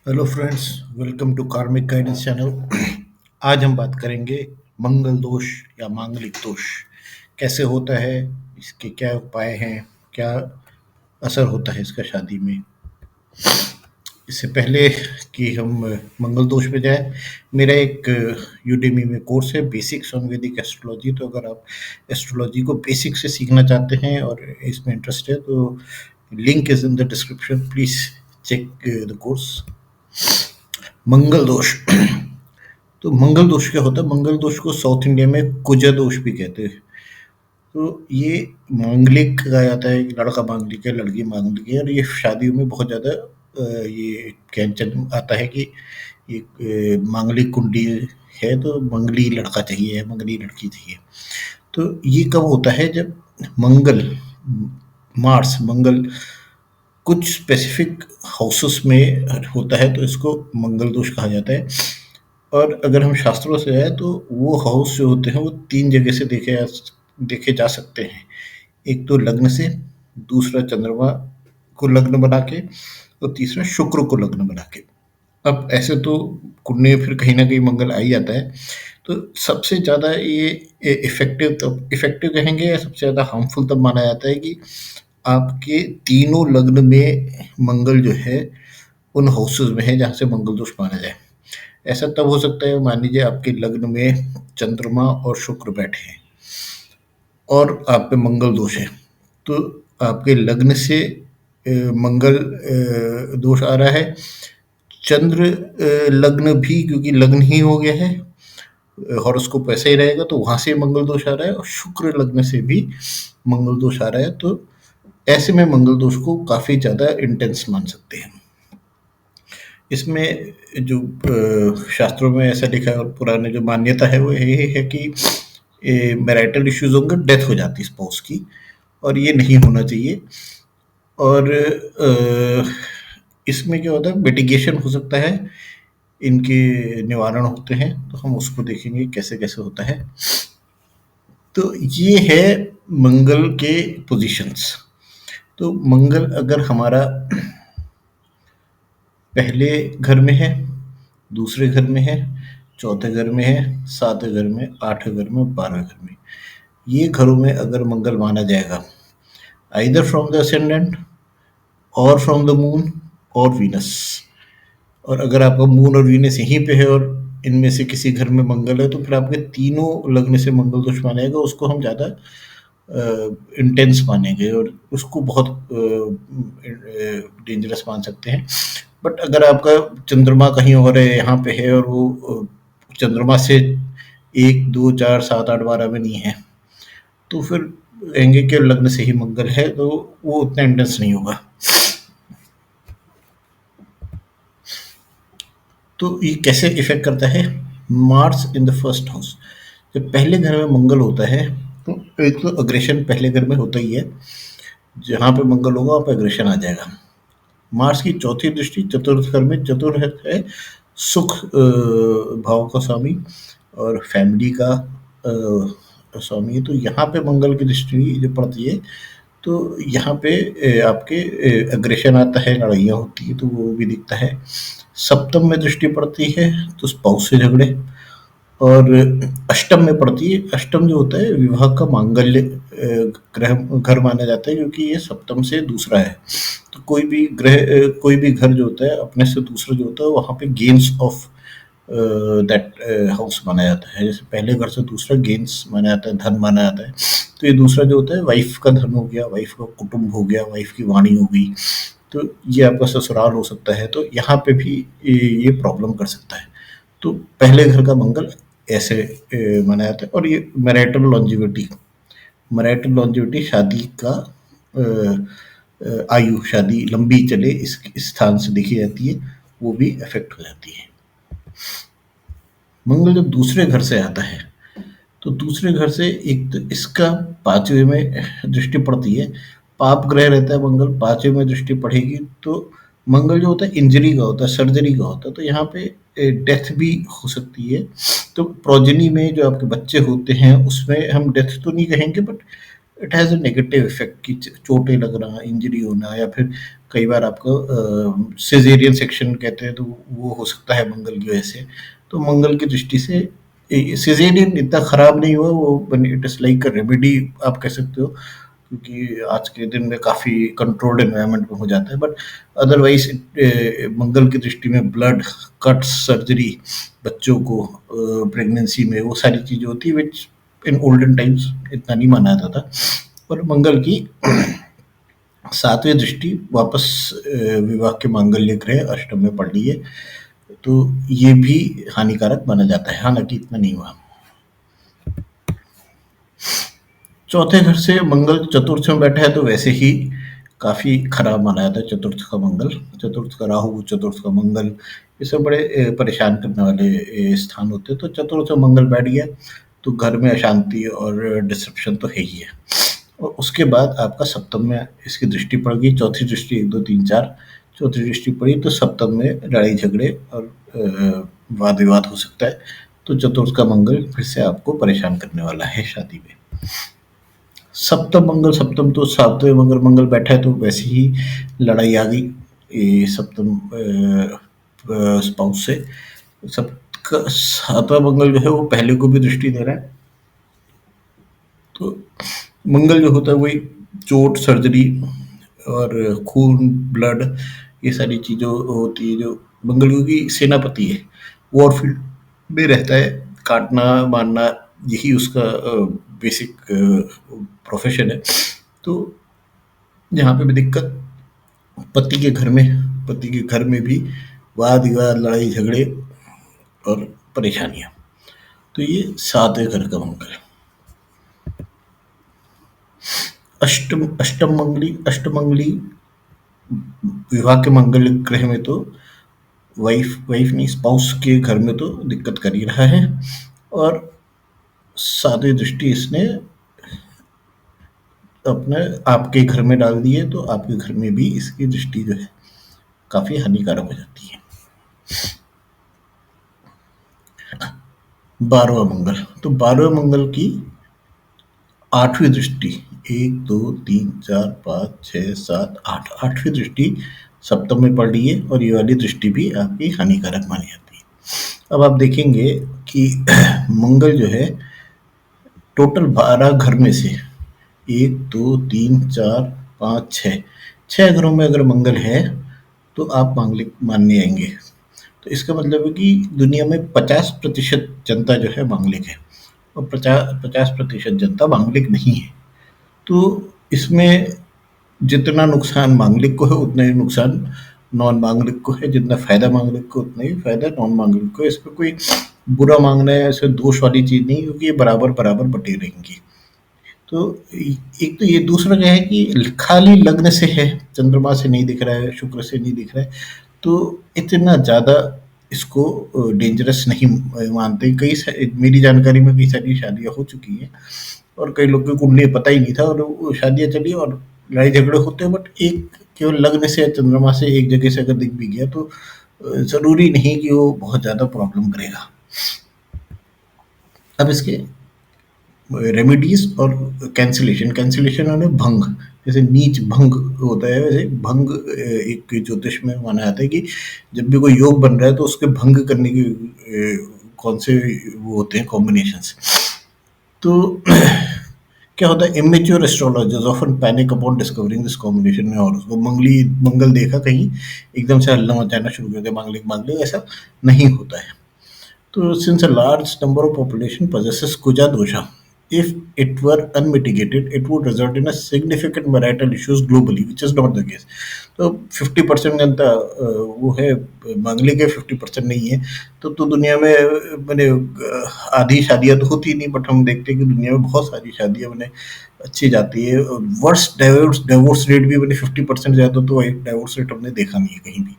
Hello friends, welcome to कार्मिक guidance channel. आज हम बात करेंगे मंगल दोष या मांगलिक दोष कैसे होता है, इसके क्या उपाय हैं, क्या असर होता है इसका शादी में। इससे पहले कि हम मंगल दोष पे जाए, मेरा एक यूडेमी में कोर्स है बेसिक्स ऑन वैदिक एस्ट्रोलॉजी। तो अगर आप एस्ट्रोलॉजी को बेसिक से सीखना चाहते हैं और इसमें इंटरेस्ट है तो link is in the description, please check the course. Mangal दोष। तो मंगल दोष क्या होता है? मंगल दोष को साउथ इंडिया में कुजा दोष भी कहते हैं। तो ये मांगलिक कहा जाता है कि लड़का मांगलिक है, लड़की मांगलिक है, और ये शादियों में बहुत ज़्यादा ये कहन आता है कि ये मांगलिक कुंडली है तो मंगली लड़का चाहिए, मंगली लड़की चाहिए। तो ये कब होता है? जब मंगल, मार्स, मंगल कुछ स्पेसिफिक हाउसेस में होता है तो इसको मंगल दोष कहा जाता है। और अगर हम शास्त्रों से आए तो वो हाउस जो होते हैं वो तीन जगह से देखे जा सकते हैं। एक तो लग्न से, दूसरा चंद्रमा को लग्न बना के, और तीसरा शुक्र को लग्न बना के। अब ऐसे तो कुंडली में फिर कहीं ना कहीं मंगल आ ही जाता है। तो सबसे ज़्यादा ये इफेक्टिव, तब इफेक्टिव कहेंगे या सबसे ज़्यादा हार्मफुल तब माना जाता है कि आपके तीनों लग्न में मंगल जो है उन हाउसेस में है जहाँ से मंगल दोष माना जाए। ऐसा तब हो सकता है, मान लीजिए आपके लग्न में चंद्रमा और शुक्र बैठे हैं और आप पे मंगल दोष है, तो आपके लग्न से मंगल दोष आ रहा है। चंद्र लग्न भी, क्योंकि लग्न ही हो गया है, हॉरोस्कोप वैसे ही रहेगा, तो वहां से मंगल दोष आ रहा है, और शुक्र लग्न से भी मंगल दोष आ रहा है। तो ऐसे में मंगल दोष को काफी ज्यादा इंटेंस मान सकते हैं। इसमें जो शास्त्रों में ऐसा लिखा है और पुराने जो मान्यता है वो यही है कि मैरिटल इश्यूज होंगे, डेथ हो जाती है स्पाउस की, और ये नहीं होना चाहिए। और इसमें क्या होता है, मिटिगेशन हो सकता है, इनके निवारण होते हैं, तो हम उसको देखेंगे कैसे कैसे होता है। तो ये है मंगल के पोजीशंस। तो मंगल अगर हमारा पहले घर में है, दूसरे घर में है, चौथे घर में है, सातवें घर में, आठवें घर में, 12वें घर में, ये घरों में अगर मंगल माना जाएगा, आइदर फ्रॉम द असेंडेंट और फ्रॉम द मून और वीनस। और अगर आपका मून और वीनस यहीं पे है और इनमें से किसी घर में मंगल है, तो फिर आपके तीनों लग्न से मंगल दोष माना जाएगा। उसको हम ज़्यादा इंटेंस मानेंगे और उसको बहुत डेंजरस मान सकते हैं। बट अगर आपका चंद्रमा कहीं और है, यहाँ पे है, और वो चंद्रमा से 1 2 4 7 8 12 में नहीं है, तो फिर कहेंगे कि लग्न से ही मंगल है, तो वो उतना इंटेंस नहीं होगा। तो ये कैसे इफेक्ट करता है? Mars in the first house, जब पहले घर में मंगल होता है तो एक तो अग्रेशन पहले घर में होता ही है। जहाँ पे मंगल होगा वहाँ पे अग्रेशन आ जाएगा। मार्स की चौथी दृष्टि चतुर्थ घर में, चतुर्थ है सुख भाव का स्वामी और फैमिली का स्वामी है। तो यहाँ पे मंगल की दृष्टि जो पड़ती है, तो यहाँ पे आपके अग्रेशन आता है, लड़ाइयाँ होती है, तो वो भी दिखता है। सप्तम में दृष्टि पड़ती है तो स्पाउस से झगड़े, और अष्टम में पड़ती है। अष्टम जो होता है विवाह का मांगल्य ग्रह घर माना जाता है, क्योंकि ये सप्तम से दूसरा है। तो कोई भी ग्रह कोई भी घर जो होता है अपने से दूसरा जो होता है, वहाँ पे गेन्स ऑफ दैट हाउस माना जाता है। जैसे पहले घर से दूसरा गेन्स माना जाता है, धन माना जाता है। तो ये दूसरा जो होता है वाइफ का धन हो गया, वाइफ का कुटुंब हो गया, वाइफ की वाणी हो गई, तो ये आपका ससुराल हो सकता है। तो यहाँ पे भी ये प्रॉब्लम कर सकता है। तो पहले घर का मंगल ऐसे माना जाता है। और ये मैरिटल लॉन्जिविटी, मैरिटल लॉन्जिविटी शादी का आयु, शादी लंबी चले इस स्थान से देखी जाती है, वो भी अफेक्ट हो जाती है। मंगल जब दूसरे घर से आता है, तो दूसरे घर से एक तो इसका पांचवें में दृष्टि पड़ती है। पाप ग्रह रहता है मंगल, पांचवें में दृष्टि पड़ेगी तो मंगल जो होता है इंजरी का होता है, सर्जरी का होता है। तो यहाँ पे डेथ भी हो सकती है। तो प्रोजेनी में जो आपके बच्चे होते हैं उसमें हम डेथ तो नहीं कहेंगे, but it has a negative effect कि चोटें लगना, इंजरी होना या फिर कई बार आपको सिज़ेरियन सेक्शन कहते हैं तो वो हो सकता है मंगल की वजह से। तो मंगल की दृष्टि से सिज़ेरियन इतना खराब नहीं हुआ, वो it is like a remedy आप कह सकते हो, क्योंकि आज के दिन में काफ़ी कंट्रोल्ड एनवायरनमेंट में हो जाता है। बट अदरवाइज मंगल की दृष्टि में ब्लड कट्स सर्जरी बच्चों को प्रेगनेंसी में वो सारी चीज़ें होती है विच इन ओल्डन टाइम्स इतना नहीं माना जाता था। पर मंगल की सातवीं दृष्टि वापस विवाह के मांगल्य ग्रह अष्टम में पड़ रही है, तो ये भी हानिकारक माना जाता है, हालांकि इतना नहीं हुआ। चौथे घर से मंगल चतुर्थ में बैठा है तो वैसे ही काफ़ी खराब माना जाता है चतुर्थ का मंगल, चतुर्थ का राहु, चतुर्थ का मंगल, ये सब बड़े परेशान करने वाले स्थान होते हैं। तो चतुर्थ में मंगल बैठ गया तो घर में अशांति और डिसरप्शन तो है ही है। और उसके बाद आपका सप्तम में इसकी दृष्टि पड़ गई, चौथी दृष्टि 1 2 3 4, चौथी दृष्टि पड़ी तो सप्तम में लड़ाई झगड़े और वाद विवाद हो सकता है। तो चतुर्थ का मंगल फिर से आपको परेशान करने वाला है शादी में। सप्तम मंगल, सप्तम तो सातवें मंगल मंगल बैठा है तो वैसे ही लड़ाई आ गई ये सप्तम स्पाउस से। सब सातवां मंगल जो है वो पहले को भी दृष्टि दे रहा है, तो मंगल जो होता है वही चोट, सर्जरी और खून, ब्लड, ये सारी चीज़ें होती है। जो मंगल क्योंकि सेनापति है, वॉरफील्ड में रहता है, काटना मारना यही उसका बेसिक प्रोफेशन है। तो यहाँ पे भी दिक्कत पति के घर में भी वाद विवाद, लड़ाई झगड़े और परेशानियाँ। तो ये सातवें घर का मंगल। अष्टमंगली विवाह के मंगल ग्रह में तो वाइफ नहीं, स्पाउस के घर में तो दिक्कत कर ही रहा है। और सातवीं दृष्टि इसने अपने आपके घर में डाल दी है, तो आपके घर में भी इसकी दृष्टि जो है काफी हानिकारक हो जाती है। 12वां मंगल, तो 12वें मंगल की 8वीं दृष्टि, 1 2 3 4 5 6 7 8, 8वीं दृष्टि सप्तम में पड़ रही है और ये वाली दृष्टि भी आपकी हानिकारक मानी जाती है। अब आप देखेंगे कि मंगल जो है टोटल 12 घर में से 1 2 3 4 5 6 घरों में अगर मंगल है तो आप मांगलिक मानने आएंगे। तो इसका मतलब है कि दुनिया में 50% जनता जो है मांगलिक है और 50% जनता मांगलिक नहीं है। तो इसमें जितना नुकसान मांगलिक को है उतना ही नुकसान नॉन मांगलिक को है, जितना फायदा मांगलिक को उतना ही फायदा नॉन मांगलिक को। इसमें कोई बुरा मांगना है, ऐसे दोष वाली चीज नहीं, क्योंकि ये बराबर बराबर बटे रहेंगी। तो एक तो ये, दूसरा क्या है कि खाली लग्न से है, चंद्रमा से नहीं दिख रहा है, शुक्र से नहीं दिख रहा है, तो इतना ज़्यादा इसको डेंजरस नहीं मानते। मेरी जानकारी में कई सारी शादियां हो चुकी हैं और कई लोग को कुंडली पता ही नहीं था और वो शादियां चली और लड़ाई झगड़े होते हैं। बट एक केवल लग्न से या चंद्रमा से एक जगह से अगर दिख भी गया तो जरूरी नहीं कि वो बहुत ज़्यादा प्रॉब्लम करेगा। अब इसके रेमेडीज और कैंसिलेशन यानी भंग, जैसे नीच भंग होता है वैसे भंग एक ज्योतिष में माना जाता है कि जब भी कोई योग बन रहा है तो उसके भंग करने की कौन से वो होते हैं कॉम्बिनेशंस। तो क्या होता है, immature astrologers often panic upon discovering this combination में, और उसको मंगल देखा कहीं एकदम से हल्ला मचाना शुरू कर दिया मांगलिक, ऐसा नहीं होता है। तो since a large number of population possesses Kuja dosha, if it were unmitigated, it would result in a significant marital issues globally, which is not the case. तो 50% जनता वो है मांगलिक है, 50% नहीं है। तो दुनिया में मैंने आधी शादियां तो होती नहीं, बट हम देखते हैं कि दुनिया में बहुत सारी शादियां मैंने अच्छी जाती है। वर्स्ट डिवोर्स रेट भी मैंने 50% ज़्यादा, तो एक डिवोर्स रेट हमने देखा नहीं है कहीं भी।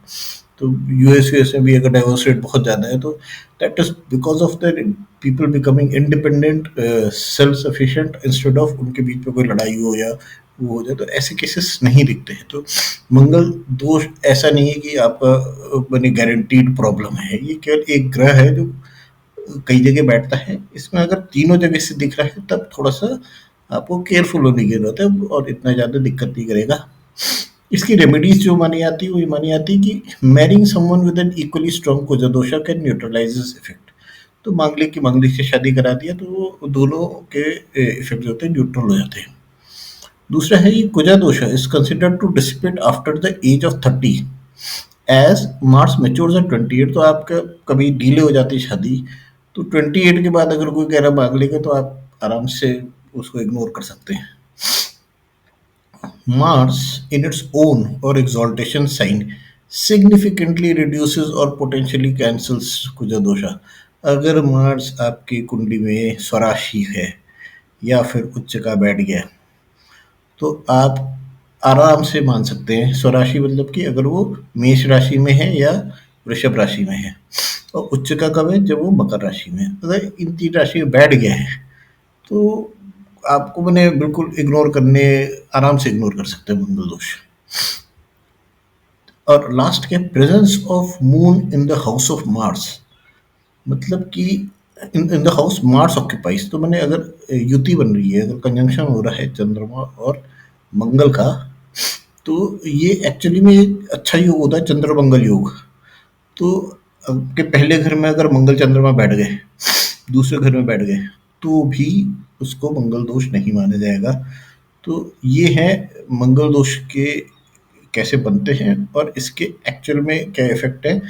तो यूएस में भी अगर डाइवोर्स रेट बहुत ज़्यादा है तो that is because of the people becoming independent, self sufficient, instead of उनके बीच में कोई लड़ाई हो या वो हो जाए, तो ऐसे केसेस नहीं दिखते हैं। तो मंगल दोष ऐसा नहीं है कि आपका मैंने गारंटीड प्रॉब्लम है, ये केवल एक ग्रह है जो कई जगह बैठता है। इसमें अगर तीनों जगह से दिख रहा है तब थोड़ा सा आपको केयरफुल होने की ज़रूरत है और इतना ज़्यादा दिक्कत नहीं करेगा। इसकी रेमेडीज़ जो मानी आती है, वो ये मानी आती है कि marrying someone with N equally strong कुजा दोषा कैन न्यूट्रलाइज़ दिस इफ़ेक्ट। तो मांगलिक की मांगलिक से शादी करा दिया तो वो दोनों के इफ़ेक्ट जो होते हैं न्यूट्रल हो जाते हैं। दूसरा है ये Kuja dosha is considered to dissipate after the age of 30 as Mars matures at 28। तो आपका कभी डिले हो जाती है शादी, तो 28 के बाद अगर कोई कह रहा है मांगलिक है, तो आप आराम से उसको इग्नोर कर सकते हैं। Mars, in its own or exaltation sign, significantly reduces or potentially cancels कुजा दोषा। अगर मार्स आपकी कुंडली में स्वराशि है या फिर उच्च का बैठ गया, तो आप आराम से मान सकते हैं। स्वराशि मतलब कि अगर वो मेष राशि में है या वृषभ राशि में है, और उच्च का कब है, जब वो मकर राशि में है। अगर इन तीन राशि में बैठ गया है, तो आपको मैंने बिल्कुल इग्नोर करने, आराम से इग्नोर कर सकते हैं मंगल दोष। और लास्ट क्या, presence of moon in the house of Mars, मतलब कि in in the house Mars occupies. तो मैंने अगर युति बन रही है, अगर कंजंक्शन हो रहा है चंद्रमा और मंगल का, तो ये एक्चुअली में एक अच्छा योग होता है, चंद्र मंगल योग। तो आपके पहले घर में अगर मंगल चंद्रमा बैठ गए, दूसरे घर में बैठ गए, तो भी उसको मंगल दोष नहीं माना जाएगा। तो ये है मंगल दोष के कैसे बनते हैं और इसके एक्चुअल में क्या इफेक्ट है।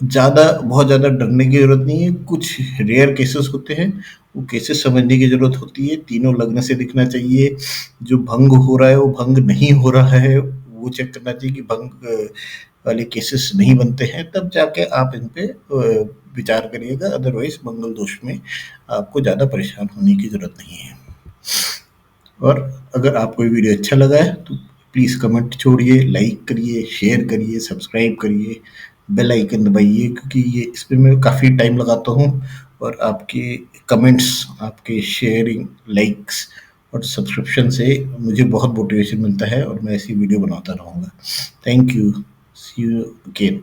ज़्यादा, बहुत ज़्यादा डरने की ज़रूरत नहीं है। कुछ रेयर केसेस होते हैं, वो केसेस समझने की ज़रूरत होती है। तीनों लग्न से दिखना चाहिए। जो भंग हो रहा है वो भंग नहीं हो रहा है, वो चेक करना चाहिए कि भंग वाले केसेस नहीं बनते हैं, तब जाके आप इन पे विचार करिएगा। अदरवाइज मंगल दोष में आपको ज़्यादा परेशान होने की ज़रूरत नहीं है। और अगर आपको ये वीडियो अच्छा लगा है तो प्लीज़ कमेंट छोड़िए, लाइक करिए, शेयर करिए, सब्सक्राइब करिए, बेल आइकन दबाइए, क्योंकि ये इस पे मैं काफ़ी टाइम लगाता हूँ। और आपके कमेंट्स, आपके शेयरिंग, लाइक्स और सब्सक्रिप्शन से मुझे बहुत मोटिवेशन मिलता है और मैं ऐसी वीडियो बनाता रहूँगा। Thank you. See you again.